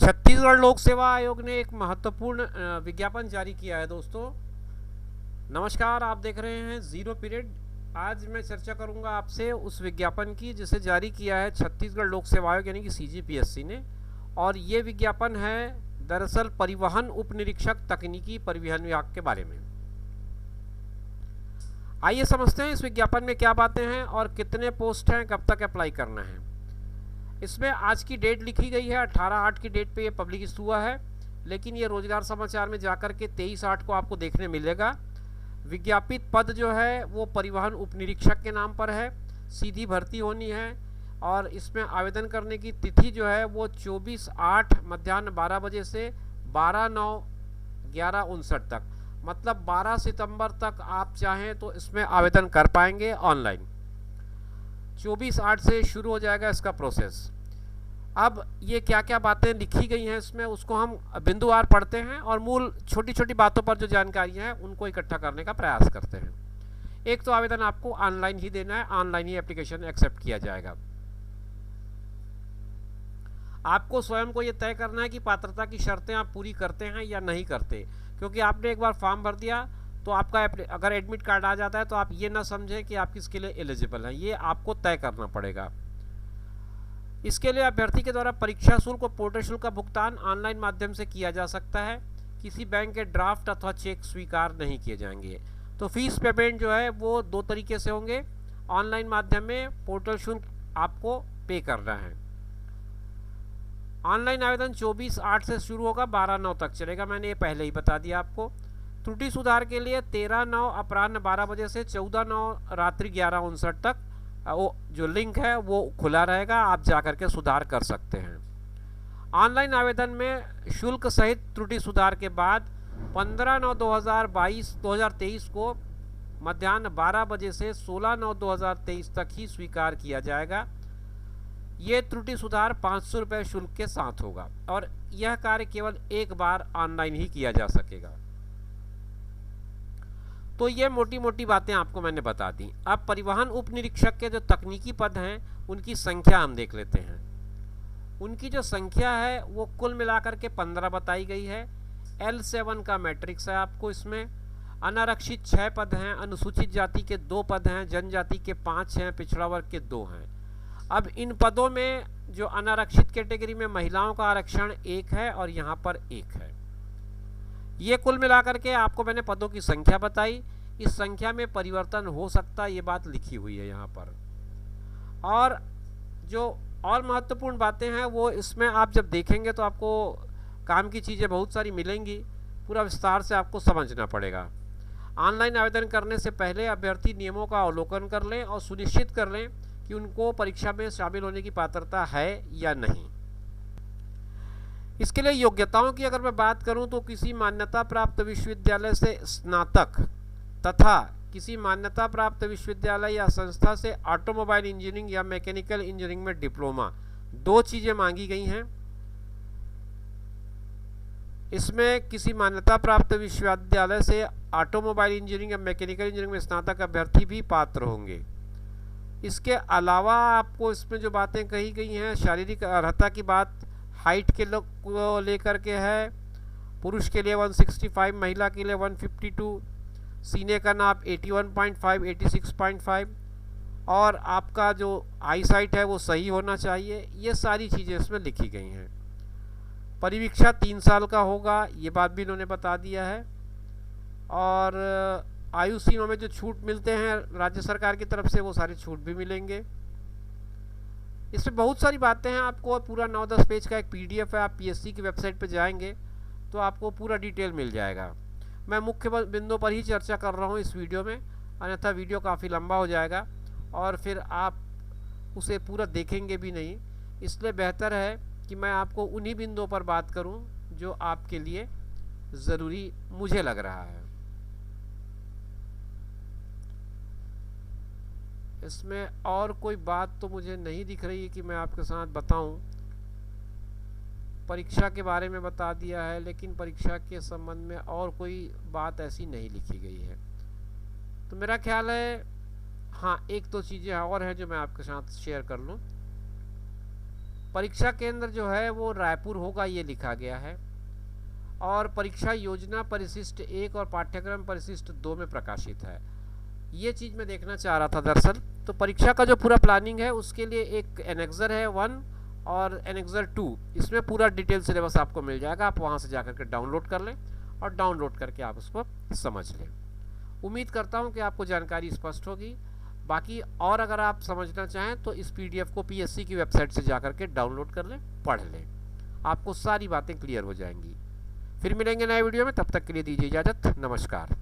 छत्तीसगढ़ लोक सेवा आयोग ने एक महत्वपूर्ण विज्ञापन जारी किया है। दोस्तों नमस्कार, आप देख रहे हैं जीरो पीरियड। आज मैं चर्चा करूंगा आपसे उस विज्ञापन की जिसे जारी किया है छत्तीसगढ़ लोक सेवा आयोग यानी कि सीजीपीएससी ने। और ये विज्ञापन है दरअसल परिवहन उप निरीक्षक तकनीकी परिवहन विभाग के बारे में। आइए समझते हैं इस विज्ञापन में क्या बातें हैं और कितने पोस्ट हैं, कब तक अप्लाई करना है। इसमें आज की डेट लिखी गई है, 18/8 की डेट पे ये पब्लिश हुआ है, लेकिन ये रोजगार समाचार में जाकर के 23/8 को आपको देखने मिलेगा। विज्ञापित पद जो है वो परिवहन उप निरीक्षक के नाम पर है, सीधी भर्ती होनी है और इसमें आवेदन करने की तिथि जो है वो 24/8 मध्याह्न 12 बजे से 12/9/11:59 तक, मतलब 12 सितंबर तक आप चाहें तो इसमें आवेदन कर पाएंगे ऑनलाइन। 24/8 से शुरू हो जाएगा इसका प्रोसेस। अब ये क्या क्या बातें लिखी गई हैं इसमें, उसको हम बिंदुवार पढ़ते हैं और मूल छोटी छोटी बातों पर जो जानकारियां हैं उनको इकट्ठा करने का प्रयास करते हैं। एक तो आवेदन आपको ऑनलाइन ही देना है, ऑनलाइन ही एप्लीकेशन एक्सेप्ट किया जाएगा। आपको स्वयं को ये तय करना है कि पात्रता की शर्तें आप पूरी करते हैं या नहीं करते, क्योंकि आपने एक बार फॉर्म भर दिया तो आपका अगर एडमिट कार्ड आ जाता है तो आप ये ना समझें कि आप किसके लिए एलिजिबल हैं, ये आपको तय करना पड़ेगा। इसके लिए अभ्यर्थी के द्वारा परीक्षा शुल्क और पोर्टल शुल्क का भुगतान ऑनलाइन माध्यम से किया जा सकता है। किसी बैंक के ड्राफ्ट अथवा चेक स्वीकार नहीं किए जाएंगे। तो फीस पेमेंट जो है वो 2 तरीके से होंगे, ऑनलाइन माध्यम में पोर्टल शुल्क आपको पे करना है। ऑनलाइन आवेदन 24/8 से शुरू होगा, 12/9 तक चलेगा, मैंने ये पहले ही बता दिया आपको। त्रुटि सुधार के लिए 13/9 अपराह्न 12 बजे से 14/9 रात्रि 11:59 तक वो जो लिंक है वो खुला रहेगा, आप जाकर के सुधार कर सकते हैं। ऑनलाइन आवेदन में शुल्क सहित त्रुटि सुधार के बाद 15/9/2023 को मध्याह्न 12 बजे से 16/9/2023 तक ही स्वीकार किया जाएगा। ये त्रुटि सुधार 500 रुपये शुल्क के साथ होगा और यह कार्य केवल एक बार ऑनलाइन ही किया जा सकेगा। तो ये मोटी मोटी बातें आपको मैंने बता दी। अब परिवहन उप निरीक्षक के जो तकनीकी पद हैं उनकी संख्या हम देख लेते हैं। उनकी जो संख्या है वो कुल मिलाकर के 15 बताई गई है। L7 का मैट्रिक्स है आपको इसमें। अनारक्षित 6 पद हैं, अनुसूचित जाति के 2 पद हैं, जनजाति के 5 हैं, पिछड़ा वर्ग के 2 हैं। अब इन पदों में जो अनारक्षित कैटेगरी में महिलाओं का आरक्षण 1 है और यहाँ पर 1 है। ये कुल मिलाकर के आपको मैंने पदों की संख्या बताई। इस संख्या में परिवर्तन हो सकता है, ये बात लिखी हुई है यहाँ पर। और जो और महत्वपूर्ण बातें हैं वो इसमें आप जब देखेंगे तो आपको काम की चीज़ें बहुत सारी मिलेंगी, पूरा विस्तार से आपको समझना पड़ेगा। ऑनलाइन आवेदन करने से पहले अभ्यर्थी नियमों का अवलोकन कर लें और सुनिश्चित कर लें कि उनको परीक्षा में शामिल होने की पात्रता है या नहीं। इसके लिए योग्यताओं की अगर मैं बात करूं तो किसी मान्यता प्राप्त विश्वविद्यालय से स्नातक तथा किसी मान्यता प्राप्त विश्वविद्यालय या संस्था से ऑटोमोबाइल इंजीनियरिंग या मैकेनिकल इंजीनियरिंग में डिप्लोमा, 2 चीज़ें मांगी गई हैं। इसमें किसी मान्यता प्राप्त विश्वविद्यालय से ऑटोमोबाइल इंजीनियरिंग या मैकेनिकल इंजीनियरिंग में स्नातक अभ्यर्थी भी पात्र होंगे। इसके अलावा आपको इसमें जो बातें कही गई हैं, शारीरिक अर्हता की बात हाइट के लोग को लेकर के है। पुरुष के लिए 165, महिला के लिए 152, सीने का नाप 81.5, 86.5 और आपका जो आई साइट है वो सही होना चाहिए। ये सारी चीज़ें इसमें लिखी गई हैं। परिवीक्षा 3 साल का होगा, ये बात भी इन्होंने बता दिया है। और आयु सीमा में जो छूट मिलते हैं राज्य सरकार की तरफ से वो सारी छूट भी मिलेंगे। इसमें बहुत सारी बातें हैं, आपको पूरा 9-10 पेज का एक PDF है, आप PSC की वेबसाइट पर जाएंगे तो आपको पूरा डिटेल मिल जाएगा। मैं मुख्य बिंदुओं पर ही चर्चा कर रहा हूँ इस वीडियो में, अन्यथा वीडियो काफ़ी लंबा हो जाएगा और फिर आप उसे पूरा देखेंगे भी नहीं। इसलिए बेहतर है कि मैं आपको उन्हीं बिंदुओं पर बात करूँ जो आपके लिए ज़रूरी मुझे लग रहा है। इसमें और कोई बात तो मुझे नहीं दिख रही है कि मैं आपके साथ बताऊं। परीक्षा के बारे में बता दिया है, लेकिन परीक्षा के संबंध में और कोई बात ऐसी नहीं लिखी गई है। तो मेरा ख्याल है हाँ, 1-2 चीज़ें और हैं जो मैं आपके साथ शेयर कर लूं। परीक्षा केंद्र जो है वो रायपुर होगा, ये लिखा गया है। और परीक्षा योजना परिशिष्ट 1 और पाठ्यक्रम परिशिष्ट 2 में प्रकाशित है। ये चीज़ मैं देखना चाह रहा था दरअसल। तो परीक्षा का जो पूरा प्लानिंग है उसके लिए एक एनेक्सर है 1 और एनेक्सर 2, इसमें पूरा डिटेल सिलेबस आपको मिल जाएगा। आप वहाँ से जा करके डाउनलोड कर लें और डाउनलोड करके आप उसको समझ लें। उम्मीद करता हूँ कि आपको जानकारी स्पष्ट होगी। बाकी और अगर आप समझना चाहें तो इस पीडीएफ को पीएससी की वेबसाइट से जा करके डाउनलोड कर लें, पढ़ लें, आपको सारी बातें क्लियर हो जाएंगी। फिर मिलेंगे नए वीडियो में, तब तक के लिए दीजिए इजाज़त, नमस्कार।